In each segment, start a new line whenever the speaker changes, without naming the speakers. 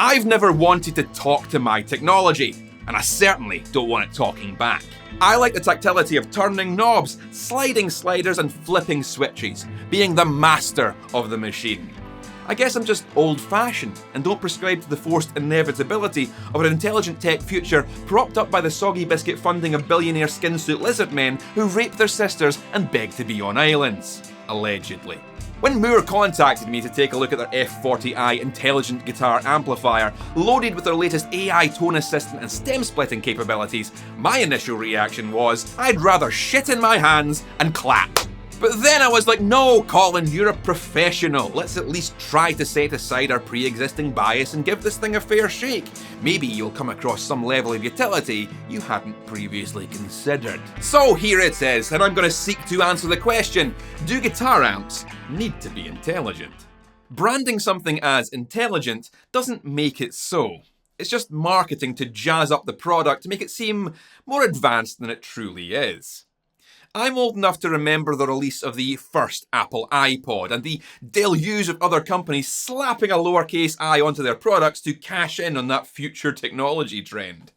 I've never wanted to talk to my technology, and I certainly don't want it talking back. I like the tactility of turning knobs, sliding sliders, and flipping switches, being the master of the machine. I guess I'm just old-fashioned and don't prescribe to the forced inevitability of an intelligent tech future propped up by the soggy biscuit funding of billionaire skin-suit lizard men who rape their sisters and beg to be on islands. Allegedly. When MOOER contacted me to take a look at their F40i intelligent guitar amplifier, loaded with their latest AI tone assistant and stem splitting capabilities, my initial reaction was, I'd rather shit in my hands and clap. But then I was like, no, Colin, you're a professional. Let's at least try to set aside our pre-existing bias and give this thing a fair shake. Maybe you'll come across some level of utility you hadn't previously considered. So here it is, and I'm going to seek to answer the question, do guitar amps need to be intelligent? Branding something as intelligent doesn't make it so. It's just marketing to jazz up the product to make it seem more advanced than it truly is. I'm old enough to remember the release of the first Apple iPod and the deluge of other companies slapping a lowercase I onto their products to cash in on that future technology trend.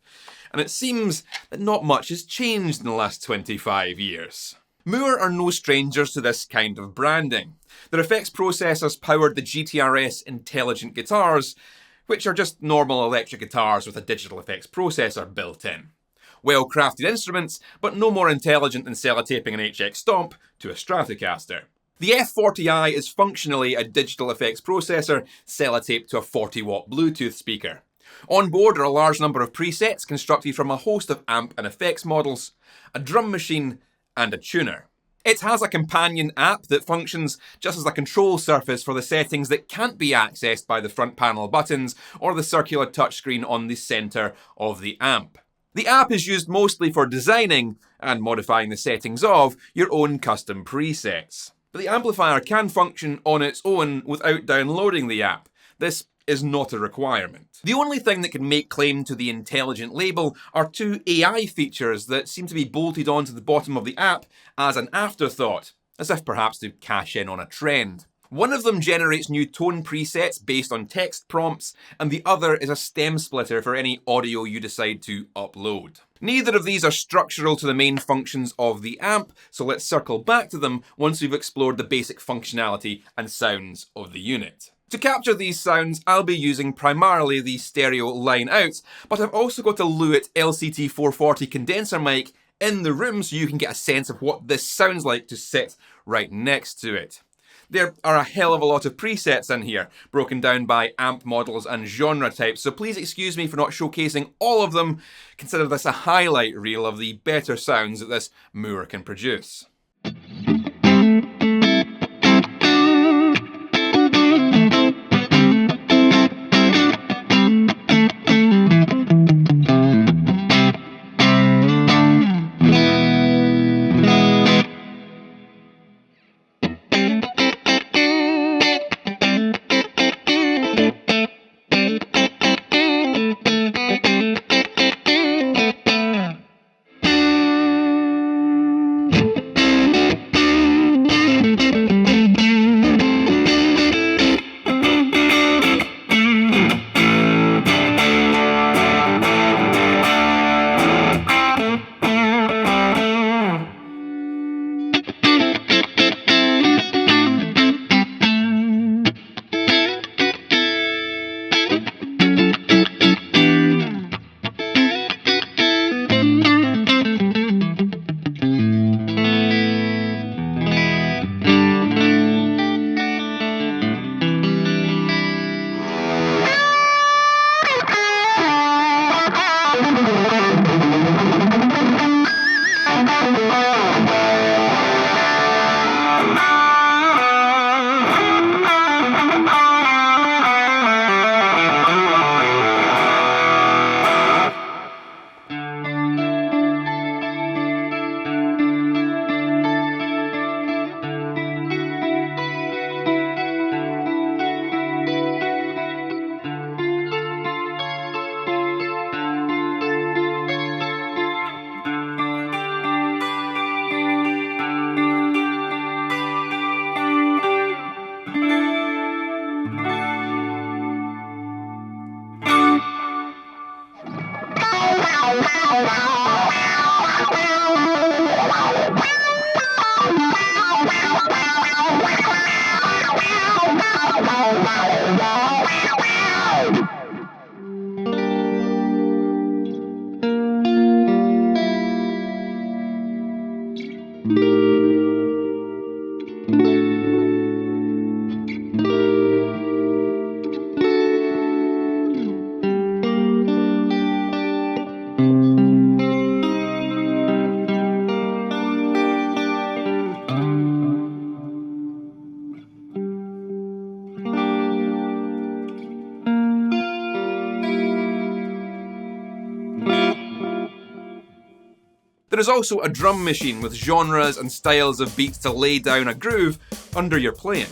And it seems that not much has changed in the last 25 years. MOOER are no strangers to this kind of branding. Their effects processors powered the GTRS intelligent guitars, which are just normal electric guitars with a digital effects processor built in. Well-crafted instruments, but no more intelligent than sellotaping an HX Stomp to a Stratocaster. The F40i is functionally a digital effects processor sellotaped to a 40-watt Bluetooth speaker. On board are a large number of presets constructed from a host of amp and effects models, a drum machine, and a tuner. It has a companion app that functions just as a control surface for the settings that can't be accessed by the front panel buttons or the circular touchscreen on the centre of the amp. The app is used mostly for designing and modifying the settings of your own custom presets. But the amplifier can function on its own without downloading the app. This is not a requirement. The only thing that can make claim to the intelligent label are two AI features that seem to be bolted onto the bottom of the app as an afterthought, as if perhaps to cash in on a trend. One of them generates new tone presets based on text prompts, and the other is a stem splitter for any audio you decide to upload. Neither of these are structural to the main functions of the amp, so let's circle back to them once we've explored the basic functionality and sounds of the unit. To capture these sounds, I'll be using primarily the stereo line out, but I've also got a Lewitt LCT440 condenser mic in the room so you can get a sense of what this sounds like to sit right next to it. There are a hell of a lot of presets in here, broken down by amp models and genre types, so please excuse me for not showcasing all of them. Consider this a highlight reel of the better sounds that this MOOER can produce. There is also a drum machine with genres and styles of beats to lay down a groove under your playing.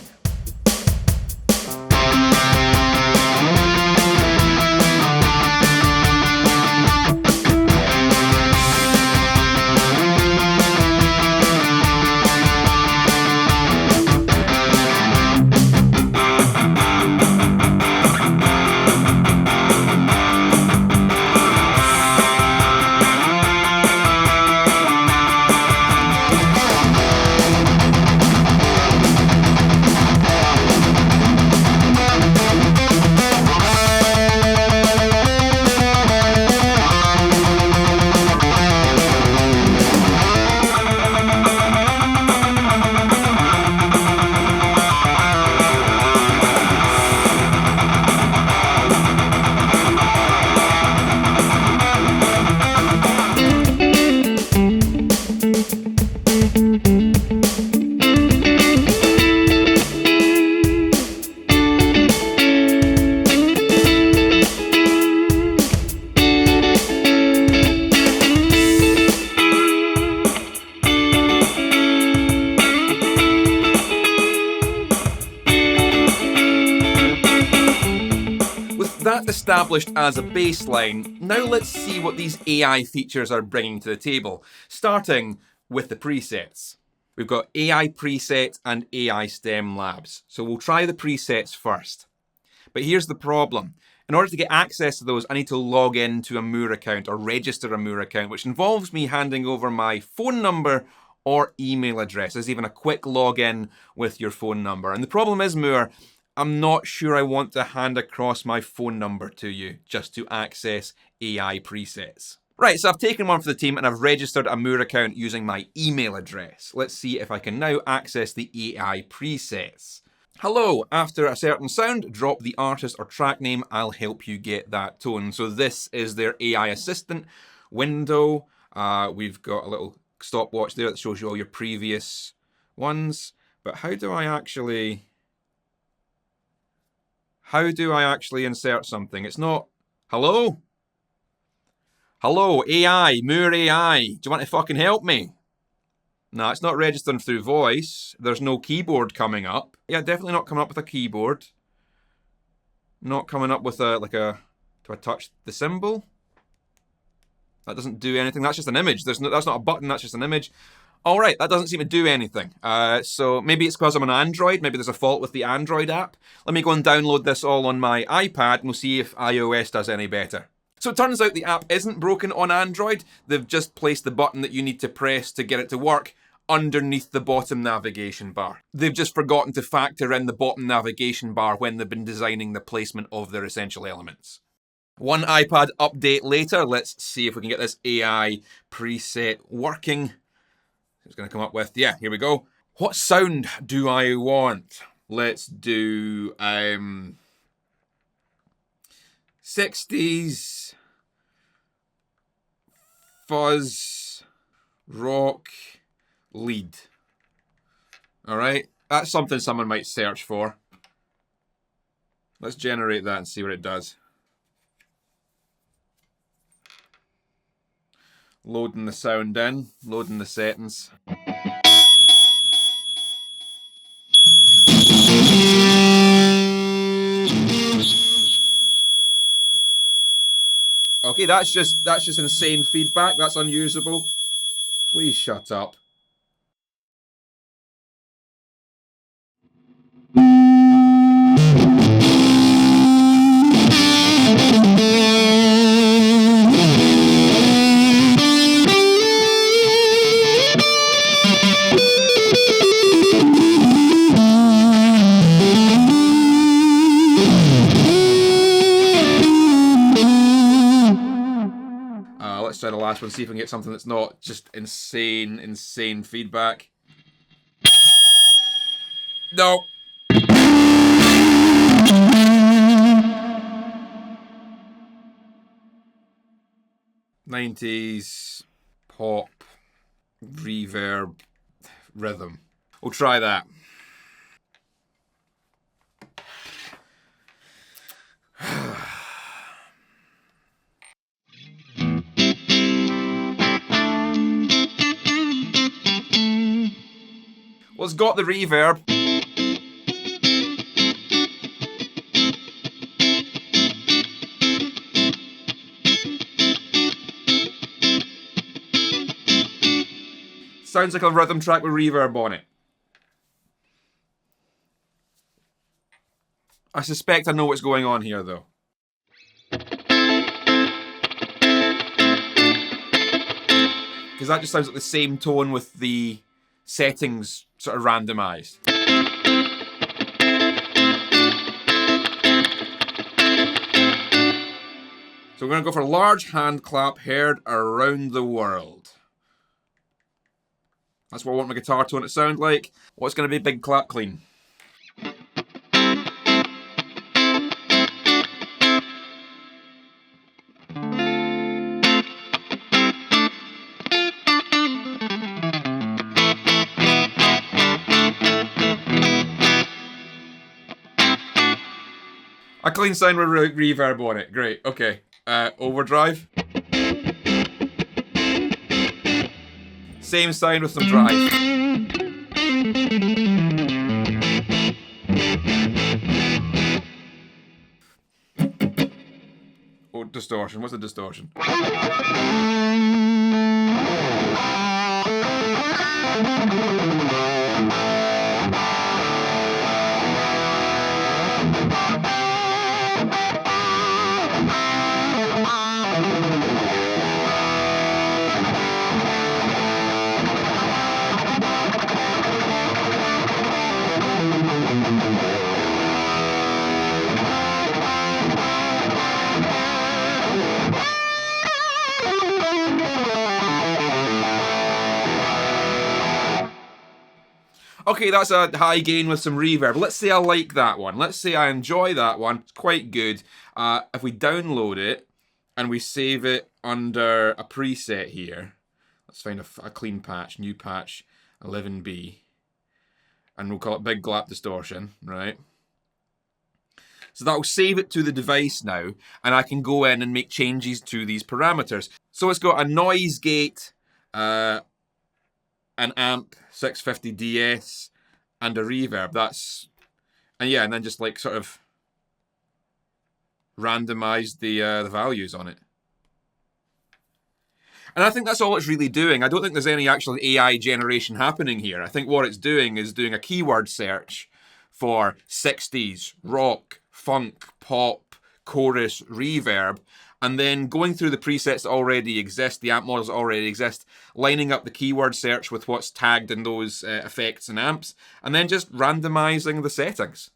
That established as a baseline, now let's see what these AI features are bringing to the table, starting with the presets. We've got AI presets and AI StemLabs, so we'll try the presets first. But here's the problem. In order to get access to those, I need to log into a MOOER account or register a MOOER account, which involves me handing over my phone number or email address. There's even a quick login with your phone number. And the problem is, MOOER, I'm not sure I want to hand across my phone number to you just to access AI presets. Right, so I've taken one for the team and I've registered a MOOER account using my email address. Let's see if I can now access the AI presets. Hello, after a certain sound, drop the artist or track name. I'll help you get that tone. So this is their AI assistant window. We've got a little stopwatch there that shows you all your previous ones. But how do I actually insert something? It's not, hello? Hello, AI, MOOER AI, do you want to fucking help me? No, it's not registering through voice. There's no keyboard coming up. Yeah, definitely not coming up with a keyboard. Not coming up with do I touch the symbol? That doesn't do anything. That's just an image. That's not a button, that's just an image. All right, that doesn't seem to do anything. So maybe it's because I'm on Android. Maybe there's a fault with the Android app. Let me go and download this all on my iPad and we'll see if iOS does any better. So it turns out the app isn't broken on Android. They've just placed the button that you need to press to get it to work underneath the bottom navigation bar. They've just forgotten to factor in the bottom navigation bar when they've been designing the placement of their essential elements. One iPad update later, let's see if we can get this AI preset working. It's going to come up with, yeah, here we go. What sound do I want? Let's do 60s fuzz rock lead. All right, that's something someone might search for. Let's generate that and see what it does. Loading the sound in, loading the settings. Okay, that's just insane feedback. That's unusable. Please shut up. try the last one, see if we can get something that's not just insane feedback. No. '90s pop reverb rhythm. We'll try that. Well, it's got the reverb. Sounds like a rhythm track with reverb on it. I suspect I know what's going on here, though. Because that just sounds like the same tone with the settings sort of randomized. So we're going to go for a large hand clap heard around the world. That's what I want my guitar tone to sound like. What's going to be big clap clean? A clean sound with reverb on it. Great. Okay. Overdrive. Same sound with some drive. Oh, distortion. What's the distortion? Okay, that's a high gain with some reverb. Let's say I like that one. Let's say I enjoy that one. It's quite good. If we download it and we save it under a preset here, let's find a clean patch, new patch, 11B. And we'll call it Big Glap Distortion, right? So that'll save it to the device now, and I can go in and make changes to these parameters. So it's got a noise gate, an amp 650 DS, and a reverb. And then just like sort of randomize the values on it. And I think that's all it's really doing. I don't think there's any actual AI generation happening here. I think what it's doing is doing a keyword search for 60s, rock, funk, pop, chorus, reverb, and then going through the presets that already exist, the amp models that already exist, lining up the keyword search with what's tagged in those effects and amps, and then just randomizing the settings.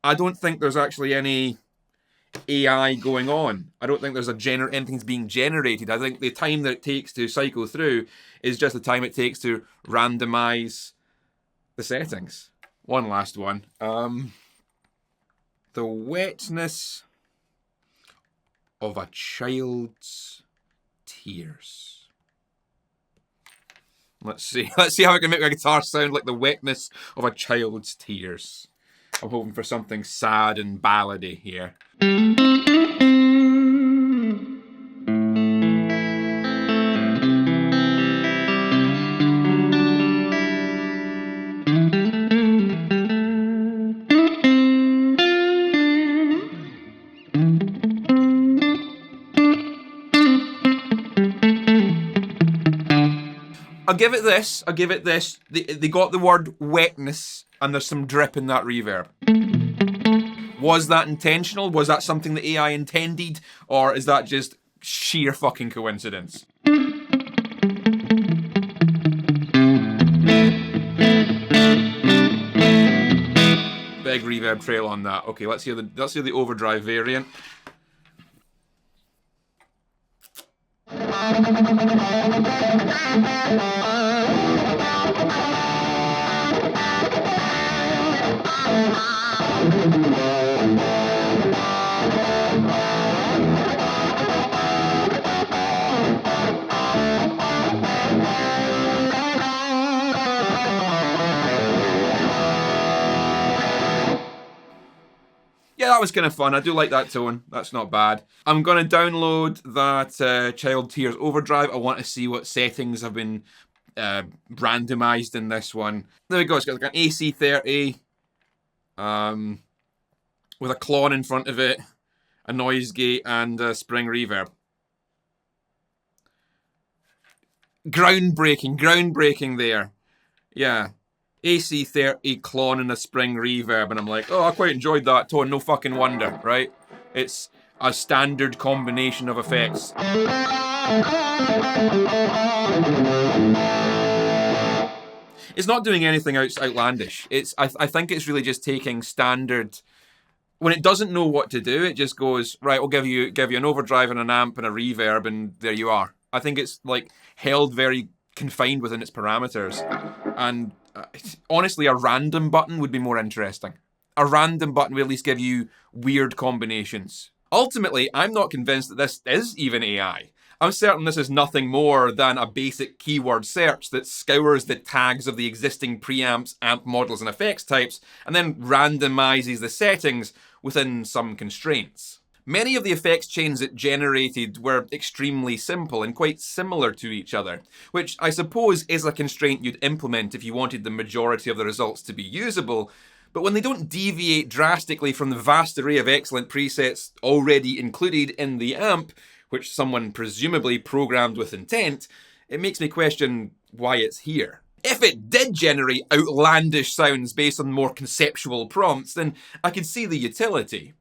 I don't think there's actually any AI going on. I don't think there's anything's being generated. I think the time that it takes to cycle through is just the time it takes to randomize the settings. One last one. The wetness of a child's tears. Let's see how I can make my guitar sound like the wetness of a child's tears. I'm hoping for something sad and ballady here. I'll give it this. They got the word wetness and there's some drip in that reverb. Was that intentional? Was that something the AI intended? Or is that just sheer fucking coincidence? Big reverb trail on that. Okay, let's hear the overdrive variant. Yeah, that was kind of fun. I do like that tone. That's not bad. I'm going to download that Child Tears Overdrive. I want to see what settings have been randomized in this one. There we go. It's got like an AC30 with a clone in front of it, a noise gate, and a spring reverb. Groundbreaking there. Yeah. AC30 clone and a spring reverb, and I'm like, oh, I quite enjoyed that tone, no fucking wonder, right? It's a standard combination of effects. It's not doing anything outlandish. I think it's really just taking standard. When it doesn't know what to do, it just goes, right, we'll give you an overdrive and an amp and a reverb, and there you are. I think it's like held very confined within its parameters. And honestly, a random button would be more interesting. A random button would at least give you weird combinations. Ultimately, I'm not convinced that this is even AI. I'm certain this is nothing more than a basic keyword search that scours the tags of the existing preamps, amp models, and effects types, and then randomizes the settings within some constraints. Many of the effects chains it generated were extremely simple and quite similar to each other, which I suppose is a constraint you'd implement if you wanted the majority of the results to be usable, but when they don't deviate drastically from the vast array of excellent presets already included in the amp, which someone presumably programmed with intent, it makes me question why it's here. If it did generate outlandish sounds based on more conceptual prompts, then I could see the utility.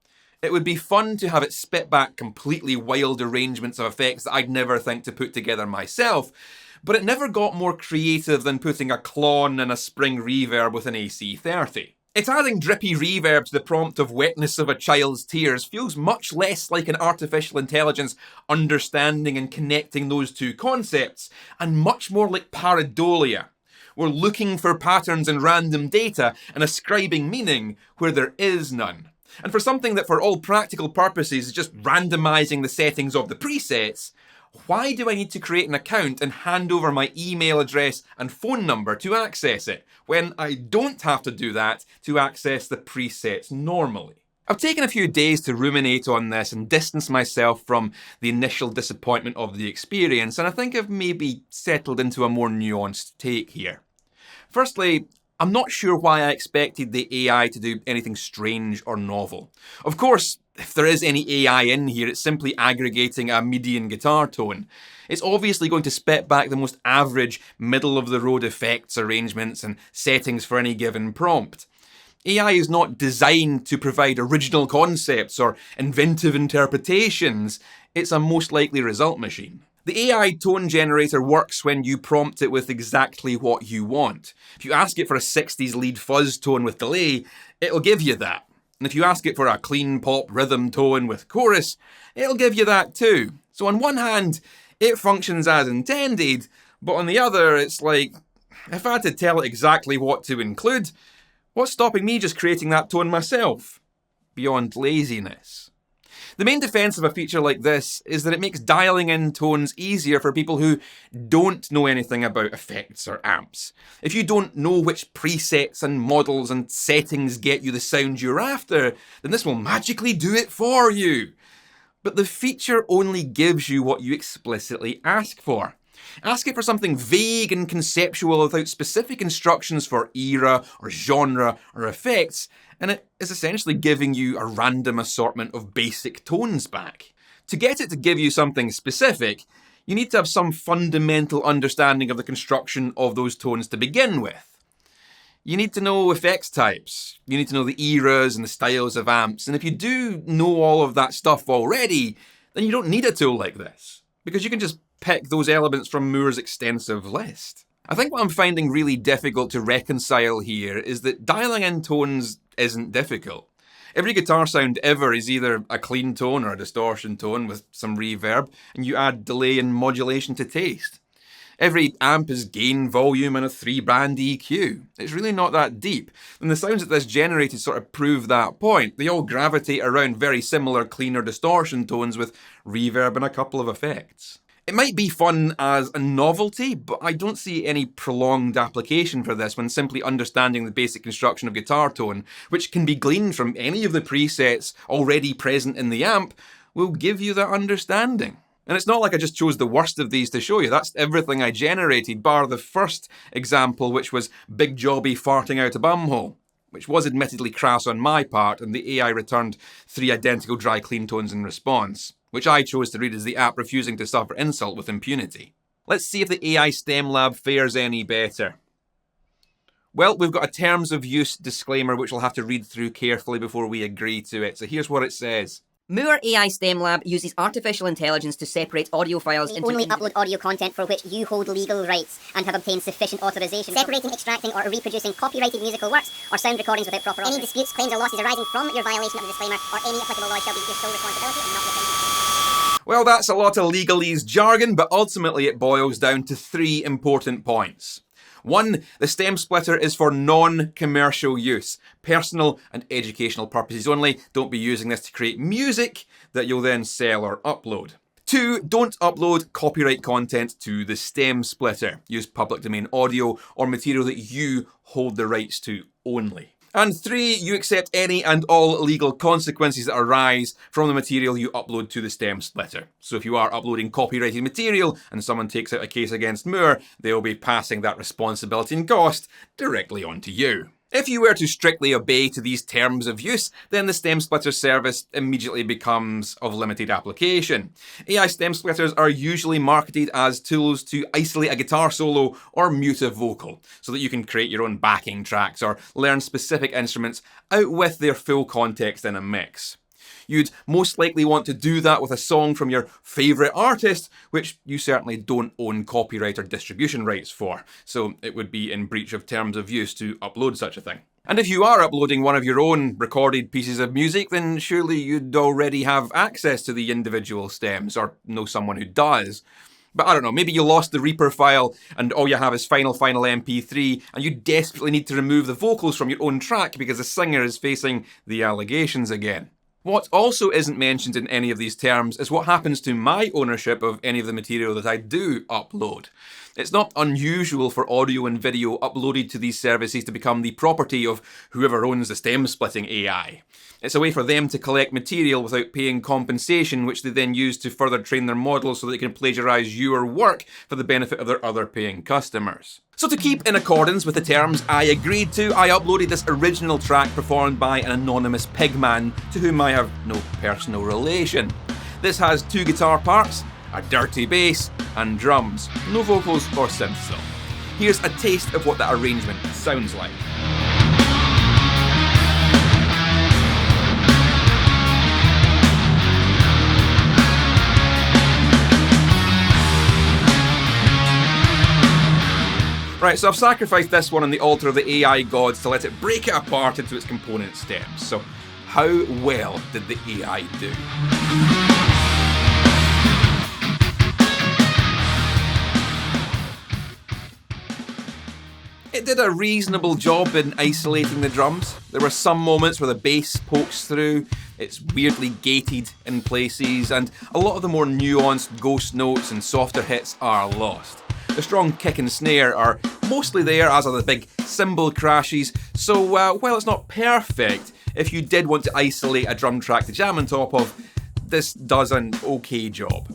It would be fun to have it spit back completely wild arrangements of effects that I'd never think to put together myself, but it never got more creative than putting a clone and a spring reverb with an AC30. It's adding drippy reverb to the prompt of wetness of a child's tears feels much less like an artificial intelligence understanding and connecting those two concepts, and much more like pareidolia. We're looking for patterns in random data and ascribing meaning where there is none. And for something that for all practical purposes is just randomizing the settings of the presets, why do I need to create an account and hand over my email address and phone number to access it, when I don't have to do that to access the presets normally? I've taken a few days to ruminate on this and distance myself from the initial disappointment of the experience, and I think I've maybe settled into a more nuanced take here. Firstly, I'm not sure why I expected the AI to do anything strange or novel. Of course, if there is any AI in here, it's simply aggregating a median guitar tone. It's obviously going to spit back the most average, middle-of-the-road effects, arrangements, and settings for any given prompt. AI is not designed to provide original concepts or inventive interpretations. It's a most likely result machine. The AI tone generator works when you prompt it with exactly what you want. If you ask it for a 60s lead fuzz tone with delay, it'll give you that. And if you ask it for a clean pop rhythm tone with chorus, it'll give you that too. So on one hand, it functions as intended, but on the other, it's like, if I had to tell it exactly what to include, what's stopping me just creating that tone myself? Beyond laziness. The main defense of a feature like this is that it makes dialing in tones easier for people who don't know anything about effects or amps. If you don't know which presets and models and settings get you the sound you're after, then this will magically do it for you. But the feature only gives you what you explicitly ask for. Ask it for something vague and conceptual without specific instructions for era or genre or effects, and it is essentially giving you a random assortment of basic tones back. To get it to give you something specific, you need to have some fundamental understanding of the construction of those tones to begin with. You need to know effects types, you need to know the eras and the styles of amps, and if you do know all of that stuff already, then you don't need a tool like this, because you can just pick those elements from MOOER's extensive list. I think what I'm finding really difficult to reconcile here is that dialing in tones isn't difficult. Every guitar sound ever is either a clean tone or a distortion tone with some reverb, and you add delay and modulation to taste. Every amp is gain, volume, and a 3-band EQ. It's really not that deep, and the sounds that this generated sort of prove that point. They all gravitate around very similar cleaner distortion tones with reverb and a couple of effects. It might be fun as a novelty, but I don't see any prolonged application for this when simply understanding the basic construction of guitar tone, which can be gleaned from any of the presets already present in the amp, will give you that understanding. And it's not like I just chose the worst of these to show you. That's everything I generated, bar the first example, which was Big Jobby farting out a bumhole, which was admittedly crass on my part, and the AI returned 3 identical dry clean tones in response, which I chose to read as the app refusing to suffer insult with impunity. Let's see if the AI StemLab fares any better. Well, we've got a terms of use disclaimer which we'll have to read through carefully before we agree to it. So here's what it says.
MOOER AI StemLab uses artificial intelligence to separate audio files into...
Only upload audio content for which you hold legal rights and have obtained sufficient authorization. Separating, extracting or reproducing copyrighted musical works or sound recordings without proper authorization. Any disputes, claims or losses arising from your violation of the disclaimer or any applicable law shall be your sole responsibility and not your...
Well, that's a lot of legalese jargon, but ultimately it boils down to 3 important points. 1, the stem splitter is for non-commercial use, personal and educational purposes only. Don't be using this to create music that you'll then sell or upload. 2, don't upload copyright content to the stem splitter. Use public domain audio or material that you hold the rights to only. And 3, you accept any and all legal consequences that arise from the material you upload to the stem splitter. So if you are uploading copyrighted material and someone takes out a case against MOOER, they'll be passing that responsibility and cost directly onto you. If you were to strictly obey to these terms of use, then the stem splitter service immediately becomes of limited application. AI stem splitters are usually marketed as tools to isolate a guitar solo or mute a vocal, so that you can create your own backing tracks or learn specific instruments out with their full context in a mix. You'd most likely want to do that with a song from your favourite artist, which you certainly don't own copyright or distribution rights for, so it would be in breach of terms of use to upload such a thing. And if you are uploading one of your own recorded pieces of music, then surely you'd already have access to the individual stems, or know someone who does. But I don't know, maybe you lost the Reaper file and all you have is final MP3 and you desperately need to remove the vocals from your own track because the singer is facing the allegations again. What also isn't mentioned in any of these terms is what happens to my ownership of any of the material that I do upload. It's not unusual for audio and video uploaded to these services to become the property of whoever owns the stem splitting AI. It's a way for them to collect material without paying compensation, which they then use to further train their models so they can plagiarise your work for the benefit of their other paying customers. So to keep in accordance with the terms I agreed to, I uploaded this original track performed by an anonymous pigman to whom I have no personal relation. This has 2 guitar parts, a dirty bass, and drums. No vocals or synths though. Here's a taste of what that arrangement sounds like. Right, so I've sacrificed this one on the altar of the AI gods to let it break it apart into its component stems. So how well did the AI do? It did a reasonable job in isolating the drums. There were some moments where the bass pokes through, it's weirdly gated in places, and a lot of the more nuanced ghost notes and softer hits are lost. The strong kick and snare are mostly there, as are the big cymbal crashes, so while it's not perfect, if you did want to isolate a drum track to jam on top of, this does an okay job.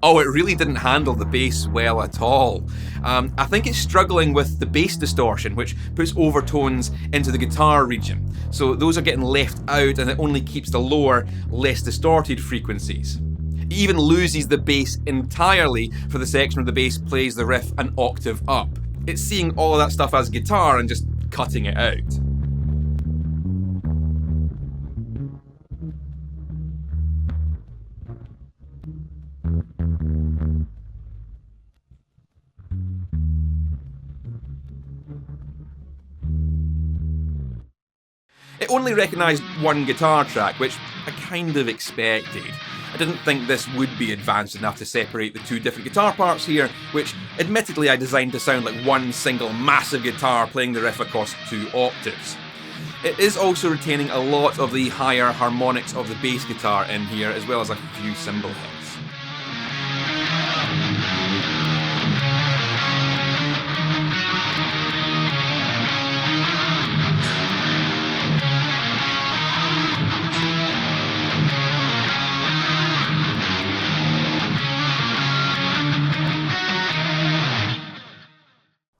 Oh, it really didn't handle the bass well at all. I think it's struggling with the bass distortion, which puts overtones into the guitar region. So those are getting left out and it only keeps the lower, less distorted frequencies. It even loses the bass entirely for the section where the bass plays the riff an octave up. It's seeing all of that stuff as guitar and just cutting it out. only recognised one guitar track, which I kind of expected. I didn't think this would be advanced enough to separate the two different guitar parts here, which admittedly I designed to sound like one single massive guitar playing the riff across 2 octaves. It is also retaining a lot of the higher harmonics of the bass guitar in here, as well as a few cymbal hits.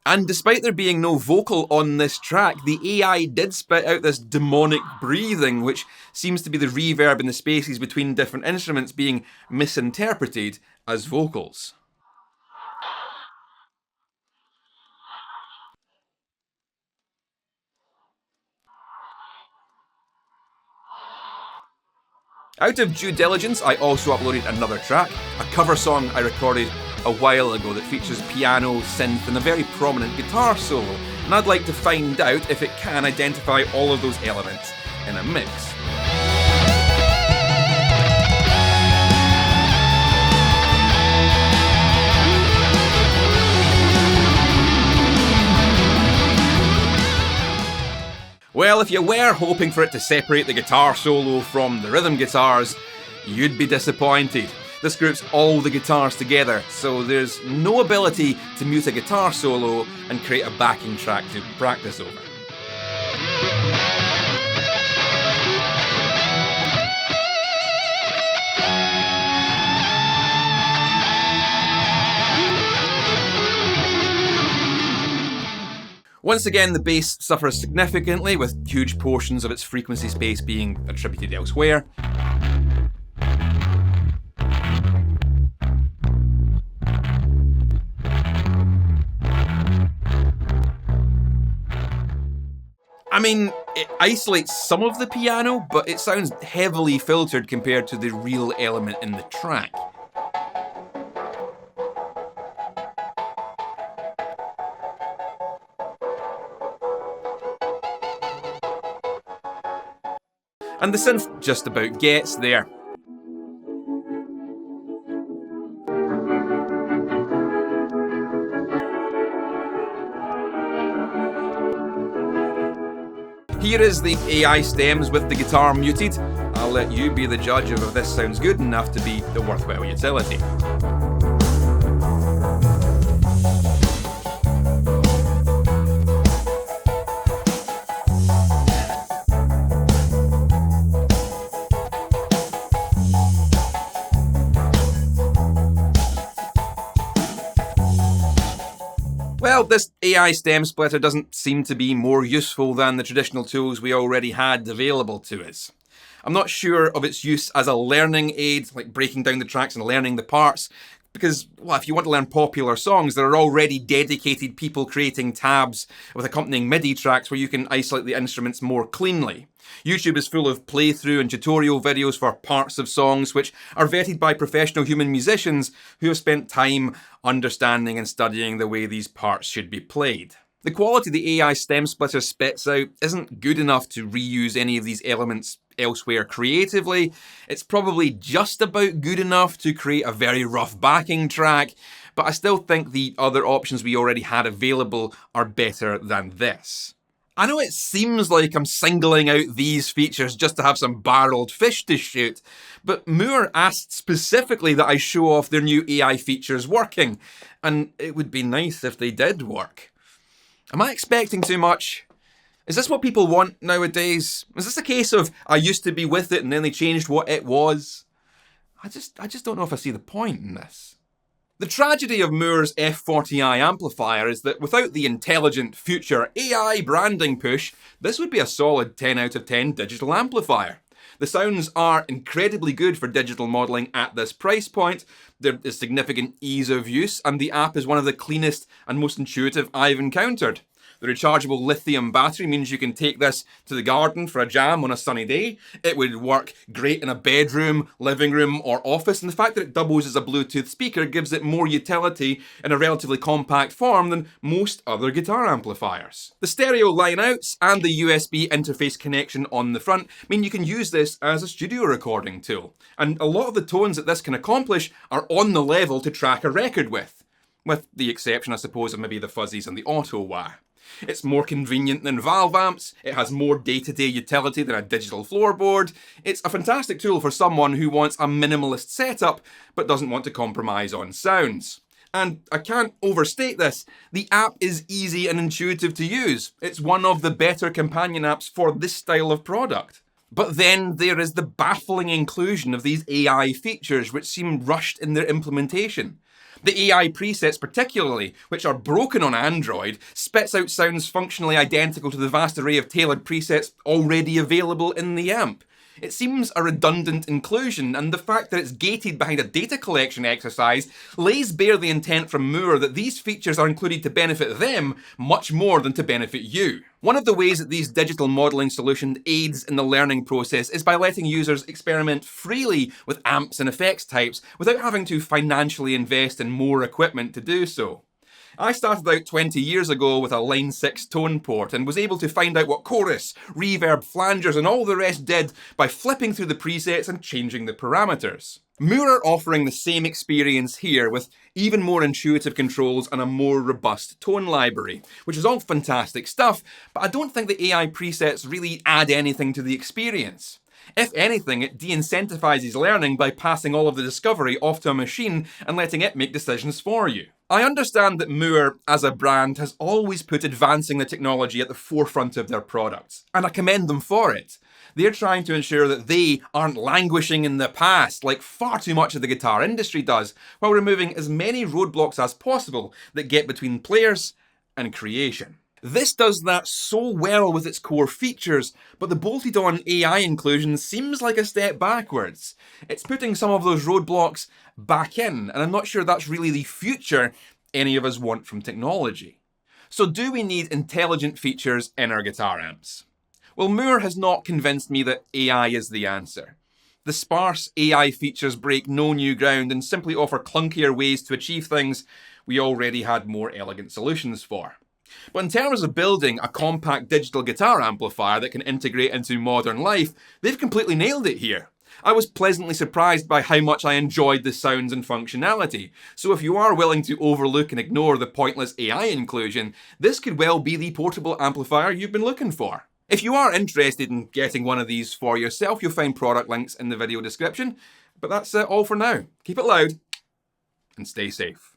And despite there being no vocal on this track, the AI did spit out this demonic breathing, which seems to be the reverb in the spaces between different instruments being misinterpreted as vocals. Out of due diligence, I also uploaded another track, a cover song I recorded a while ago that features piano, synth and a very prominent guitar solo, and I'd like to find out if it can identify all of those elements in a mix. Well, if you were hoping for it to separate the guitar solo from the rhythm guitars, you'd be disappointed. This groups all the guitars together, so there's no ability to mute a guitar solo and create a backing track to practice over. Once again, the bass suffers significantly, with huge portions of its frequency space being attributed elsewhere. I mean, it isolates some of the piano, but it sounds heavily filtered compared to the real element in the track. And the synth just about gets there. Here is the AI stems with the guitar muted. I'll let you be the judge of if this sounds good enough to be a worthwhile utility. Well, this AI stem splitter doesn't seem to be more useful than the traditional tools we already had available to us. I'm not sure of its use as a learning aid, like breaking down the tracks and learning the parts, because, well, if you want to learn popular songs, there are already dedicated people creating tabs with accompanying MIDI tracks where you can isolate the instruments more cleanly. YouTube is full of playthrough and tutorial videos for parts of songs which are vetted by professional human musicians who have spent time understanding and studying the way these parts should be played. The quality the AI stem splitter spits out isn't good enough to reuse any of these elements elsewhere creatively. It's probably just about good enough to create a very rough backing track, but I still think the other options we already had available are better than this. I know it seems like I'm singling out these features just to have some barreled fish to shoot, but MOOER asked specifically that I show off their new AI features working, and it would be nice if they did work. Am I expecting too much? Is this what people want nowadays? Is this a case of I used to be with it and then they changed what it was? I just don't know if I see the point in this. The tragedy of MOOER's F40i amplifier is that without the intelligent future AI branding push, this would be a solid 10 out of 10 digital amplifier. The sounds are incredibly good for digital modelling at this price point. There is significant ease of use, and the app is one of the cleanest and most intuitive I've encountered. The rechargeable lithium battery means you can take this to the garden for a jam on a sunny day. It would work great in a bedroom, living room, or office, and the fact that it doubles as a Bluetooth speaker gives it more utility in a relatively compact form than most other guitar amplifiers. The stereo lineouts and the USB interface connection on the front mean you can use this as a studio recording tool, and a lot of the tones that this can accomplish are on the level to track a record with the exception, I suppose, of maybe the fuzzies and the auto-wah. It's more convenient than valve amps, it has more day-to-day utility than a digital floorboard. It's a fantastic tool for someone who wants a minimalist setup but doesn't want to compromise on sounds. And I can't overstate this, the app is easy and intuitive to use. It's one of the better companion apps for this style of product. But then there is the baffling inclusion of these AI features which seem rushed in their implementation. The AI presets particularly, which are broken on Android, spits out sounds functionally identical to the vast array of tailored presets already available in the AMP. It seems a redundant inclusion, and the fact that it's gated behind a data collection exercise lays bare the intent from MOOER that these features are included to benefit them much more than to benefit you. One of the ways that these digital modelling solutions aids in the learning process is by letting users experiment freely with amps and effects types without having to financially invest in more equipment to do so. I started out 20 years ago with a Line 6 tone port and was able to find out what chorus, reverb, flangers and all the rest did by flipping through the presets and changing the parameters. MOOER are offering the same experience here with even more intuitive controls and a more robust tone library, which is all fantastic stuff, but I don't think the AI presets really add anything to the experience. If anything, it de-incentivizes learning by passing all of the discovery off to a machine and letting it make decisions for you. I understand that MOOER, as a brand, has always put advancing the technology at the forefront of their products, and I commend them for it. They're trying to ensure that they aren't languishing in the past like far too much of the guitar industry does, while removing as many roadblocks as possible that get between players and creation. This does that so well with its core features, but the bolted-on AI inclusion seems like a step backwards. It's putting some of those roadblocks back in, and I'm not sure that's really the future any of us want from technology. So do we need intelligent features in our guitar amps? Well, MOOER has not convinced me that AI is the answer. The sparse AI features break no new ground and simply offer clunkier ways to achieve things we already had more elegant solutions for. But in terms of building a compact digital guitar amplifier that can integrate into modern life, they've completely nailed it here. I was pleasantly surprised by how much I enjoyed the sounds and functionality, so if you are willing to overlook and ignore the pointless AI inclusion, this could well be the portable amplifier you've been looking for. If you are interested in getting one of these for yourself, you'll find product links in the video description, but that's all for now. Keep it loud and stay safe.